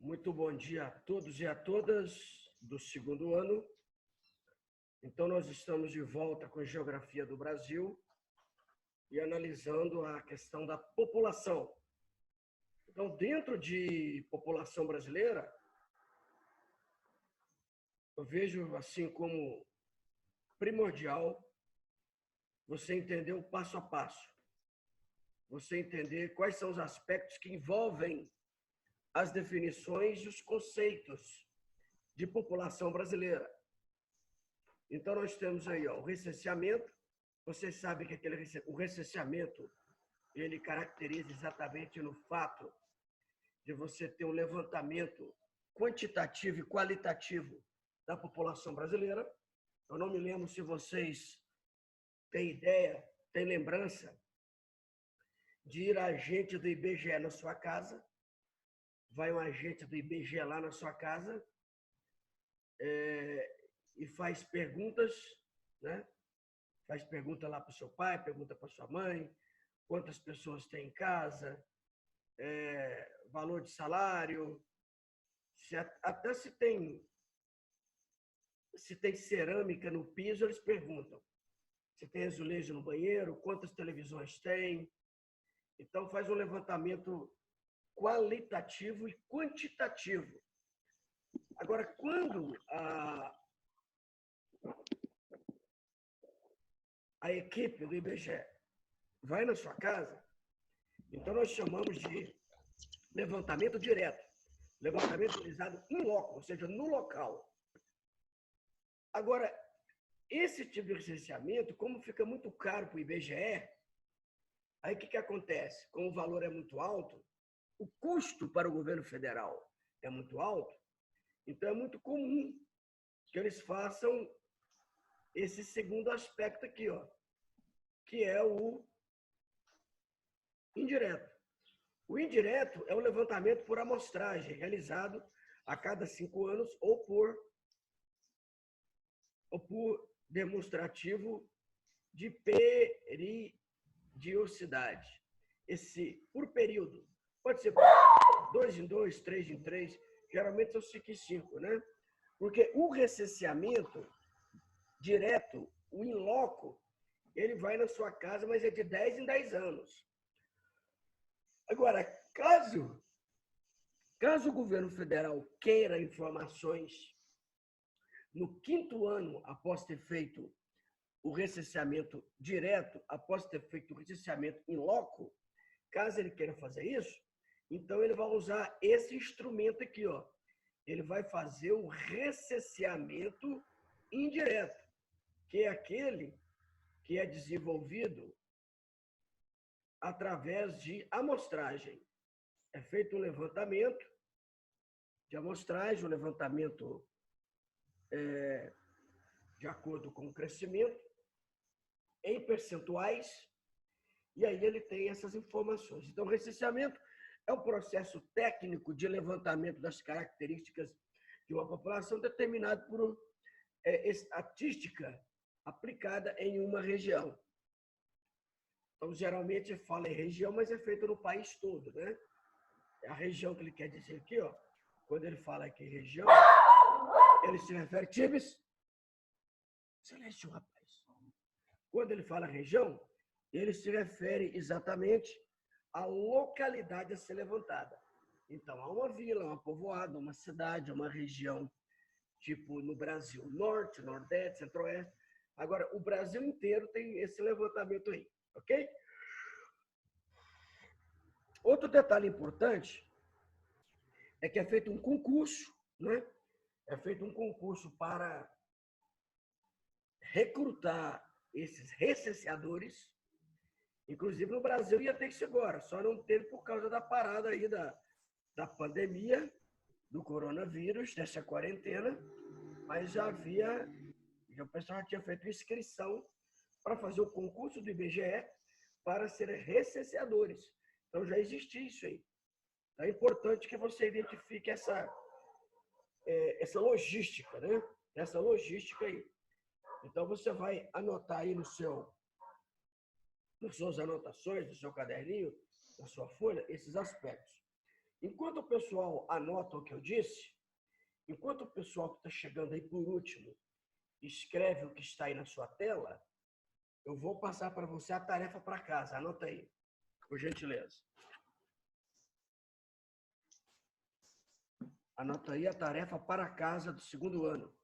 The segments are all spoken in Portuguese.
Muito bom dia a todos e a todas do segundo ano. Então, nós estamos de volta com Geografia do Brasil e analisando a questão da população. Então, dentro de população brasileira, eu vejo assim como primordial você entender o passo a passo, você entender quais são os aspectos que envolvem as definições e os conceitos de população brasileira. Então, nós temos aí o recenseamento. Vocês sabem que o recenseamento ele caracteriza exatamente no fato de você ter um levantamento quantitativo e qualitativo da população brasileira. Eu não me lembro se vocês têm ideia, têm lembrança de ir agente do IBGE na sua casa. Vai um agente do IBGE lá na sua casa e faz perguntas, né? Faz pergunta lá para o seu pai, pergunta para sua mãe, quantas pessoas tem em casa, valor de salário, até se tem cerâmica no piso, eles perguntam. Se tem azulejo no banheiro, quantas televisões tem. Então, faz um levantamento qualitativo e quantitativo. Agora, quando a equipe do IBGE vai na sua casa, então nós chamamos de levantamento direto, levantamento realizado in loco, ou seja, no local. Agora, esse tipo de recenseamento, como fica muito caro para o IBGE, aí o que acontece? Como o valor é muito alto, o custo para o governo federal é muito alto, então é muito comum que eles façam esse segundo aspecto aqui, que é o indireto. O indireto é um levantamento por amostragem, realizado a cada 5 anos ou por demonstrativo de periodicidade. Esse por período. Pode ser 2 em 2, 3 em 3, geralmente são 5 em 5, né? Porque o recenseamento direto, o in loco, ele vai na sua casa, mas é de 10 em 10 anos. Agora, caso o governo federal queira informações no 5º ano após ter feito o recenseamento direto, após ter feito o recenseamento in loco, caso ele queira fazer isso, então ele vai usar esse instrumento aqui, Ele vai fazer o recenseamento indireto, que é aquele que é desenvolvido através de amostragem. É feito um levantamento de amostragem, um levantamento de acordo com o crescimento, em percentuais, e aí ele tem essas informações. Então, o recenseamento é um processo técnico de levantamento das características de uma população determinado por estatística aplicada em uma região. Então, geralmente fala em região, mas é feito no país todo, né? É a região que ele quer dizer aqui, quando ele fala aqui região, ele se refere... Tibes, silêncio, rapaz. Quando ele fala região, ele se refere exatamente à localidade a ser levantada. Então, há uma vila, uma povoada, uma cidade, uma região, tipo no Brasil, norte, nordeste, centro-oeste. Agora, o Brasil inteiro tem esse levantamento aí, ok? Outro detalhe importante é que é feito um concurso, né? É feito um concurso para recrutar esses recenseadores. Inclusive, no Brasil ia ter isso agora, só não teve por causa da parada aí da pandemia, do coronavírus, dessa quarentena, mas o pessoal já tinha feito inscrição para fazer o concurso do IBGE para serem recenseadores. Então, já existia isso aí. Então, é importante que você identifique essa logística, né? Essa logística aí. Então, você vai anotar aí nas suas anotações, no seu caderninho, na sua folha, esses aspectos. Enquanto o pessoal anota o que eu disse, enquanto o pessoal que está chegando aí por último escreve o que está aí na sua tela, eu vou passar para você a tarefa para casa. Anota aí, por gentileza. Anota aí a tarefa para casa do segundo ano.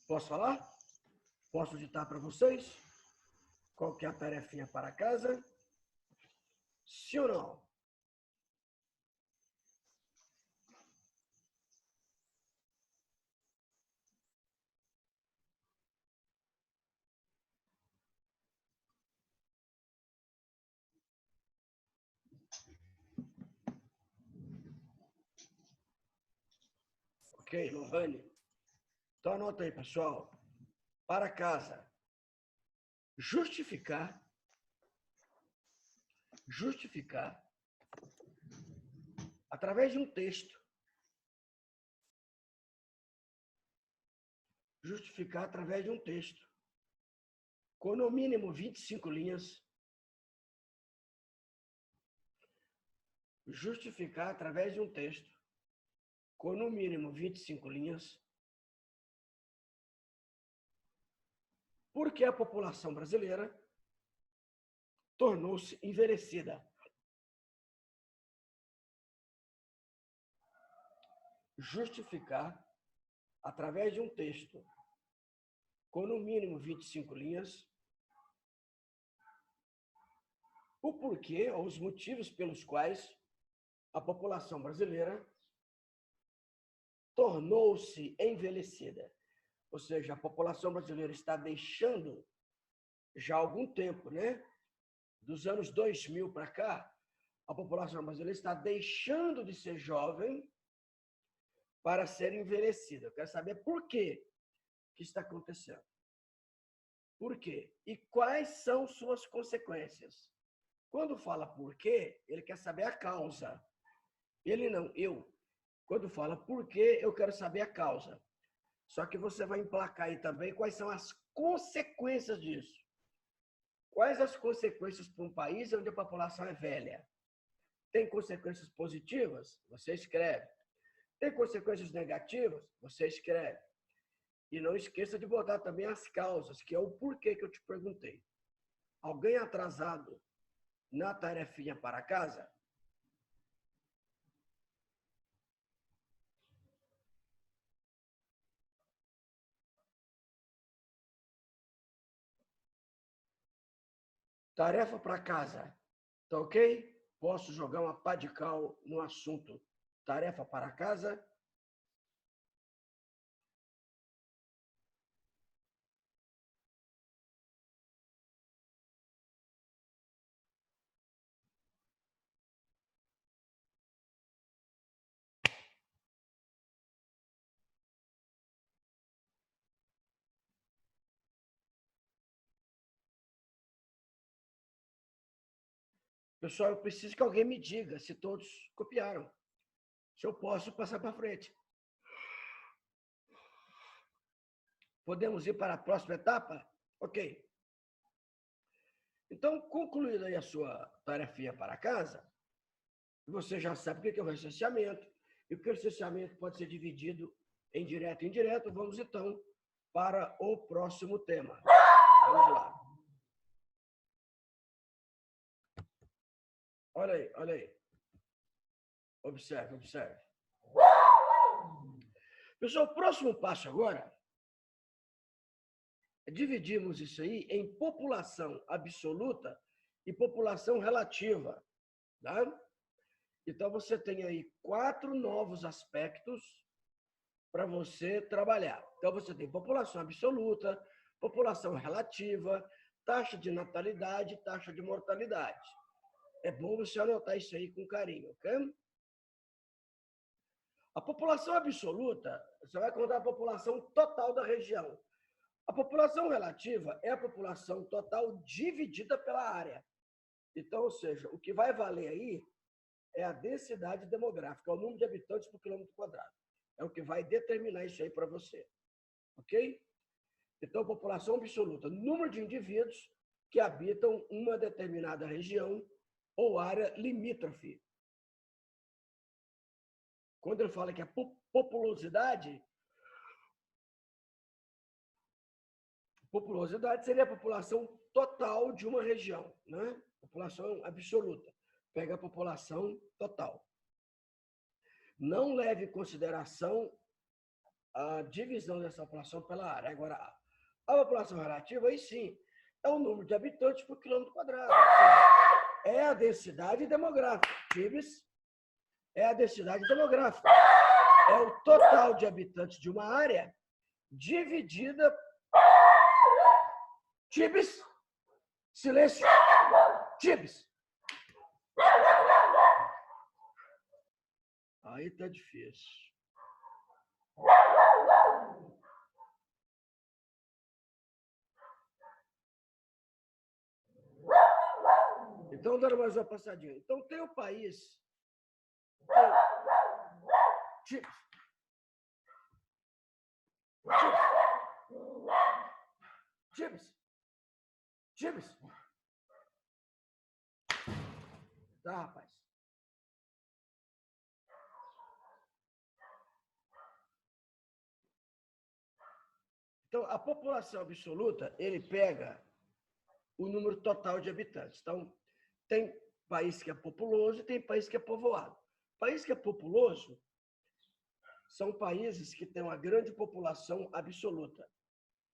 Posso falar? Posso ditar para vocês? Qual que é a tarefinha para casa? Sim ou não? Ok, Lohane. Então anota aí, pessoal. Para casa. Justificar através de um texto. Justificar através de um texto. Com no mínimo 25 linhas. Justificar através de um texto. Com no mínimo 25 linhas. Porque a população brasileira tornou-se envelhecida. Justificar através de um texto com no mínimo 25 linhas o porquê ou os motivos pelos quais a população brasileira tornou-se envelhecida. Ou seja, a população brasileira está deixando já há algum tempo, né? Dos anos 2000 para cá, a população brasileira está deixando de ser jovem para ser envelhecida. Eu quero saber por quê que está acontecendo. Por quê? E quais são suas consequências? Quando fala por quê, ele quer saber a causa. Ele não, eu. Quando fala por quê, eu quero saber a causa. Só que você vai emplacar aí também quais são as consequências disso. Quais as consequências para um país onde a população é velha? Tem consequências positivas? Você escreve. Tem consequências negativas? Você escreve. E não esqueça de botar também as causas, que é o porquê que eu te perguntei. Alguém atrasado na tarefinha para casa? Tarefa para casa, tá ok? Posso jogar uma pá de cal no assunto. Tarefa para casa? Pessoal, eu preciso que alguém me diga se todos copiaram. Se eu posso passar para frente. Podemos ir para a próxima etapa? Ok. Então, concluída aí a sua tarefinha para casa, você já sabe o que é o recenseamento, e o que o recenseamento pode ser dividido em direto e indireto. Vamos, então, para o próximo tema. Vamos lá. Olha aí, olha aí. Observe, observe. Pessoal, o próximo passo agora é dividirmos isso aí em população absoluta e população relativa. Tá? Então, você tem aí 4 novos aspectos para você trabalhar. Então, você tem população absoluta, população relativa, taxa de natalidade, taxa de mortalidade. É bom você anotar isso aí com carinho, ok? A população absoluta, você vai contar a população total da região. A população relativa é a população total dividida pela área. Então, ou seja, o que vai valer aí é a densidade demográfica, é o número de habitantes por quilômetro quadrado. É o que vai determinar isso aí para você. Ok? Então, população absoluta, número de indivíduos que habitam uma determinada região ou área limítrofe. Quando ele fala que a populosidade seria a população total de uma região, né? População absoluta. Pega a população total. Não leve em consideração a divisão dessa população pela área. Agora, a população relativa, aí sim, é o número de habitantes por quilômetro quadrado. É a densidade demográfica. TIBS é a densidade demográfica. É o total de habitantes de uma área dividida... TIBS, silêncio. TIBS. Aí tá difícil. Então, dando mais uma passadinha. Então, tem o país... TIBS. TIBS. TIBS. Tá, rapaz. Então, a população absoluta, ele pega o número total de habitantes. Então, tem país que é populoso e tem país que é povoado. País que é populoso são países que têm uma grande população absoluta.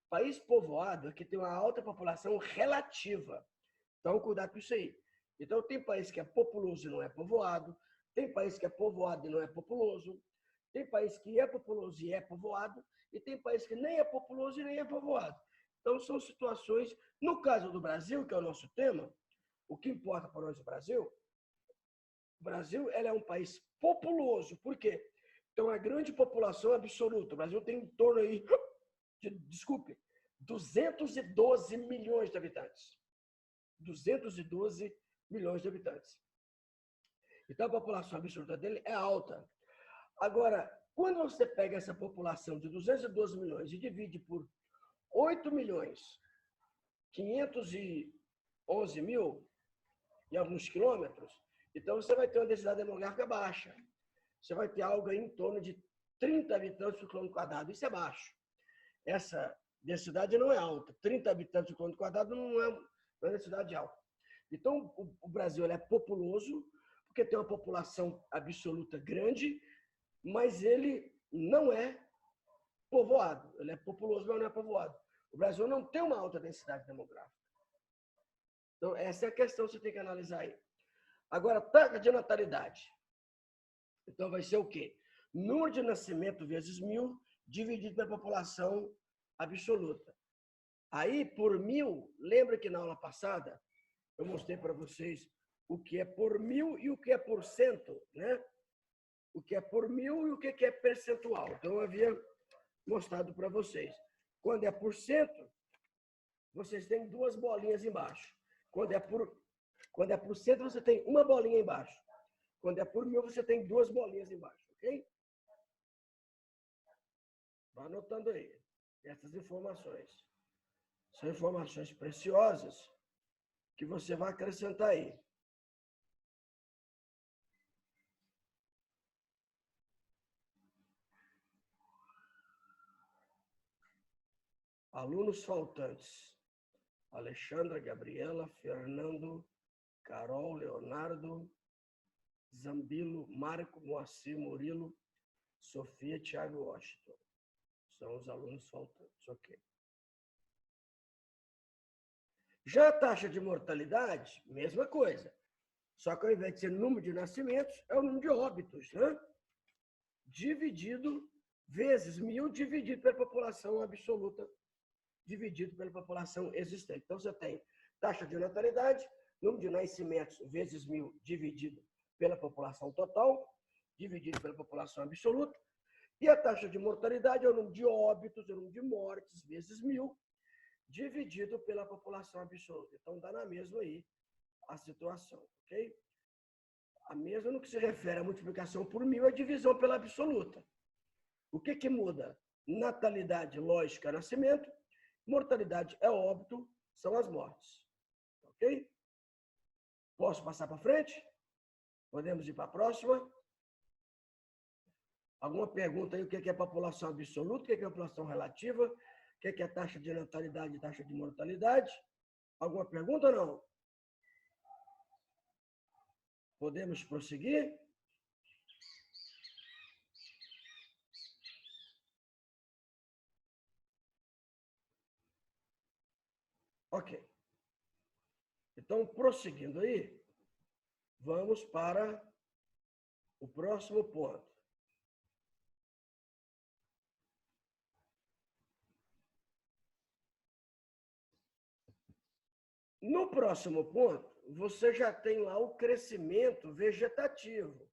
País povoado é que tem uma alta população relativa. Então, cuidado com isso aí. Então, tem país que é populoso e não é povoado, tem país que é povoado e não é populoso, tem país que é populoso e é povoado, e tem país que nem é populoso e nem é povoado. Então, são situações... No caso do Brasil, que é o nosso tema, o que importa para nós o Brasil ele é um país populoso. Por quê? Tem uma grande população absoluta. O Brasil tem em torno aí, desculpe, 212 milhões de habitantes. 212 milhões de habitantes. Então, a população absoluta dele é alta. Agora, quando você pega essa população de 212 milhões e divide por 8 milhões 511 mil e alguns quilômetros, então você vai ter uma densidade demográfica baixa. Você vai ter algo aí em torno de 30 habitantes por quilômetro quadrado. Isso é baixo. Essa densidade não é alta. 30 habitantes por quilômetro quadrado não é uma densidade alta. Então, o Brasil ele é populoso, porque tem uma população absoluta grande, mas ele não é povoado. Ele é populoso, mas não é povoado. O Brasil não tem uma alta densidade demográfica. Então, essa é a questão que você tem que analisar aí. Agora, taxa de natalidade. Então, vai ser o quê? Número de nascimento vezes 1000 dividido pela população absoluta. Aí, por 1000, lembra que na aula passada eu mostrei para vocês o que é por 1000 e o que é por cento, né? O que é por 1000 e o que é percentual. Então, eu havia mostrado para vocês. Quando é por cento, vocês têm duas bolinhas embaixo. Quando é por cento, você tem uma bolinha embaixo. Quando é por 1000, você tem duas bolinhas embaixo, ok? Vai anotando aí essas informações. São informações preciosas que você vai acrescentar aí. Alunos faltantes. Alexandra, Gabriela, Fernando, Carol, Leonardo, Zambilo, Marco, Moacir, Murilo, Sofia, Thiago, Washington. São os alunos faltantes, ok. Já a taxa de mortalidade, mesma coisa. Só que ao invés de ser número de nascimentos, é o número de óbitos, né? Dividido vezes 1000, dividido pela população absoluta, dividido pela população existente. Então, você tem taxa de natalidade, número de nascimentos vezes 1000, dividido pela população total, dividido pela população absoluta, e a taxa de mortalidade é o número de óbitos, é o número de mortes vezes 1000, dividido pela população absoluta. Então, dá na mesma aí a situação, ok? A mesma no que se refere à multiplicação por 1000 é a divisão pela absoluta. O que muda? Natalidade, lógica, nascimento. Mortalidade é óbito, são as mortes. ok? Posso passar para frente? Podemos ir para a próxima? Alguma pergunta aí? O que é população absoluta? O que é população relativa? O que é taxa de natalidade e taxa de mortalidade? Alguma pergunta ou não? Podemos prosseguir? Ok. Então, prosseguindo aí, vamos para o próximo ponto. No próximo ponto, você já tem lá o crescimento vegetativo,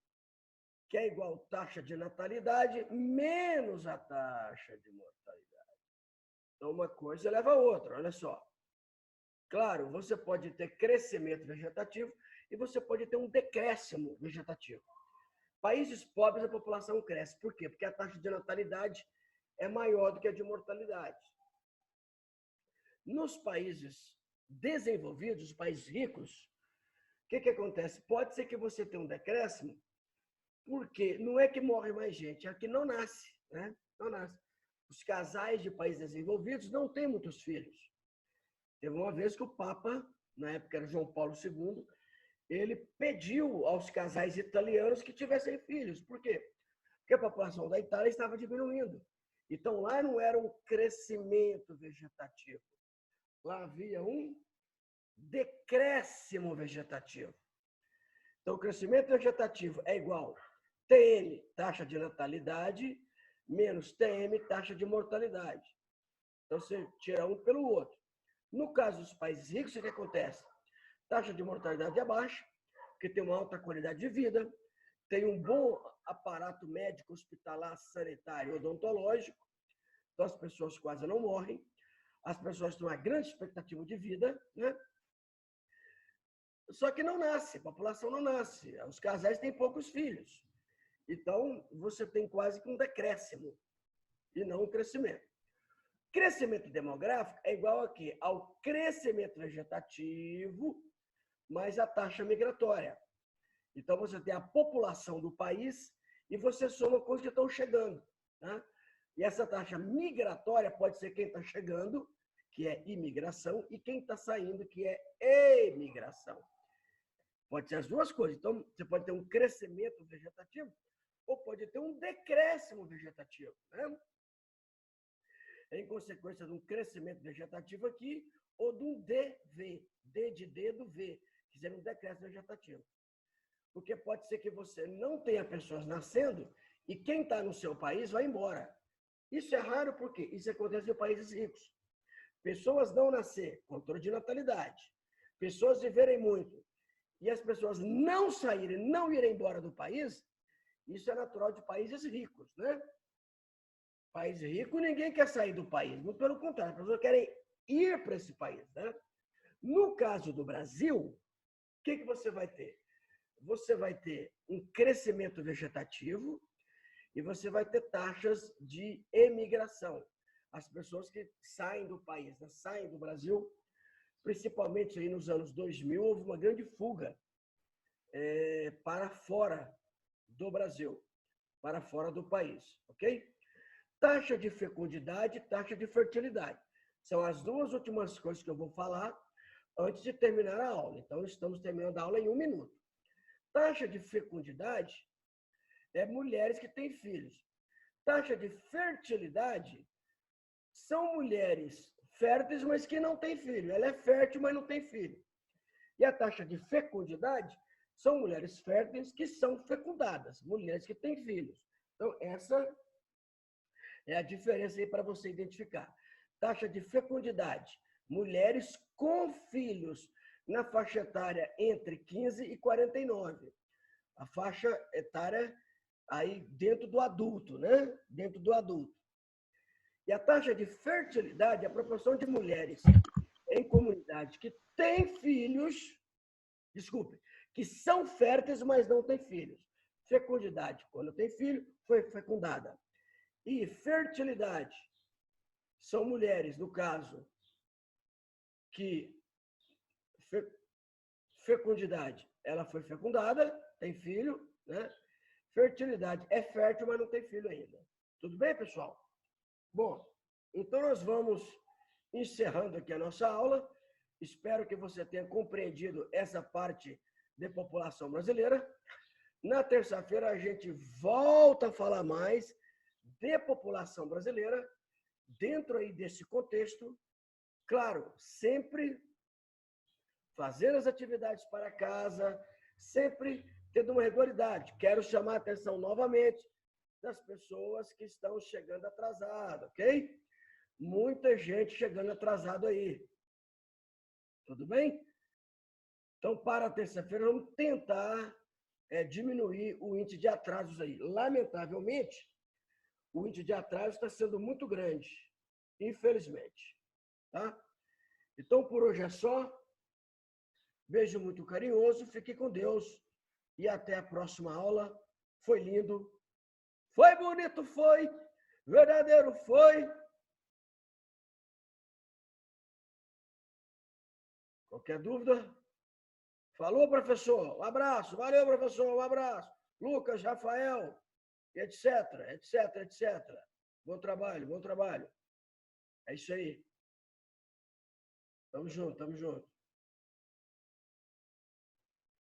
que é igual taxa de natalidade menos a taxa de mortalidade. Então, uma coisa leva a outra, olha só. Claro, você pode ter crescimento vegetativo e você pode ter um decréscimo vegetativo. Países pobres, a população cresce. Por quê? Porque a taxa de natalidade é maior do que a de mortalidade. Nos países desenvolvidos, os países ricos, o que acontece? Pode ser que você tenha um decréscimo, porque não é que morre mais gente, é que não nasce, né? Não nasce. Os casais de países desenvolvidos não têm muitos filhos. Teve uma vez que o Papa, na época era João Paulo II, ele pediu aos casais italianos que tivessem filhos. Por quê? Porque a população da Itália estava diminuindo. Então, lá não era um crescimento vegetativo. Lá havia um decréscimo vegetativo. Então, o crescimento vegetativo é igual TM, taxa de natalidade, menos TM, taxa de mortalidade. Então, você tira um pelo outro. No caso dos países ricos, o que acontece? Taxa de mortalidade é baixa, porque tem uma alta qualidade de vida, tem um bom aparato médico, hospitalar, sanitário, odontológico, então as pessoas quase não morrem, as pessoas têm uma grande expectativa de vida, né? Só que não nasce, a população não nasce, os casais têm poucos filhos. Então, você tem quase que um decréscimo e não um crescimento. Crescimento demográfico é igual a quê? Ao crescimento vegetativo mais a taxa migratória. Então, você tem a população do país e você soma com os que estão chegando. Tá? E essa taxa migratória pode ser quem está chegando, que é imigração, e quem está saindo, que é emigração. Pode ser as duas coisas. Então, você pode ter um crescimento vegetativo ou pode ter um decréscimo vegetativo. Né? Em consequência de um crescimento vegetativo aqui ou de um DV, D de dedo, V, que seria um decréscimo vegetativo. Porque pode ser que você não tenha pessoas nascendo e quem está no seu país vai embora. Isso é raro porque isso acontece em países ricos. Pessoas não nascer, controle de natalidade. Pessoas viverem muito e as pessoas não saírem, não irem embora do país, isso é natural de países ricos, né? País rico, ninguém quer sair do país. Muito pelo contrário, as pessoas querem ir para esse país, né? No caso do Brasil, o que você vai ter? Você vai ter um crescimento vegetativo e você vai ter taxas de emigração. As pessoas que saem do país, né? Saem do Brasil, principalmente aí nos anos 2000, houve uma grande fuga para fora do Brasil, para fora do país, ok? Taxa de fecundidade e taxa de fertilidade. São as duas últimas coisas que eu vou falar antes de terminar a aula. Então, estamos terminando a aula em 1 minuto. Taxa de fecundidade é mulheres que têm filhos. Taxa de fertilidade são mulheres férteis, mas que não têm filho. Ela é fértil, mas não tem filho. E a taxa de fecundidade são mulheres férteis que são fecundadas, mulheres que têm filhos. Então, essa é a diferença aí para você identificar. Taxa de fecundidade, mulheres com filhos na faixa etária entre 15 e 49. A faixa etária aí dentro do adulto, né? Dentro do adulto. E a taxa de fertilidade é a proporção de mulheres em comunidade que têm filhos, desculpe, que são férteis, mas não têm filhos. Fecundidade, quando tem filho, foi fecundada. E fertilidade são mulheres, no caso, que Fecundidade, ela foi fecundada, tem filho, né? Fertilidade, é fértil, mas não tem filho ainda. Tudo bem, pessoal? Bom, então nós vamos encerrando aqui a nossa aula. Espero que você tenha compreendido essa parte de população brasileira. Na terça-feira a gente volta a falar mais de população brasileira, dentro aí desse contexto, claro, sempre fazendo as atividades para casa, sempre tendo uma regularidade. Quero chamar a atenção novamente das pessoas que estão chegando atrasadas, ok? Muita gente chegando atrasado aí. Tudo bem? Então, para a terça-feira, vamos tentar diminuir o índice de atrasos aí. Lamentavelmente, o índice de atraso está sendo muito grande, infelizmente. Tá? Então, por hoje é só. Beijo muito carinhoso, fique com Deus e até a próxima aula. Foi lindo, foi bonito, foi verdadeiro, foi. Qualquer dúvida? Falou, professor. Um abraço. Valeu, professor. Um abraço. Lucas, Rafael, etc, etc, etc. Bom trabalho, bom trabalho. É isso aí. Tamo junto, tamo junto.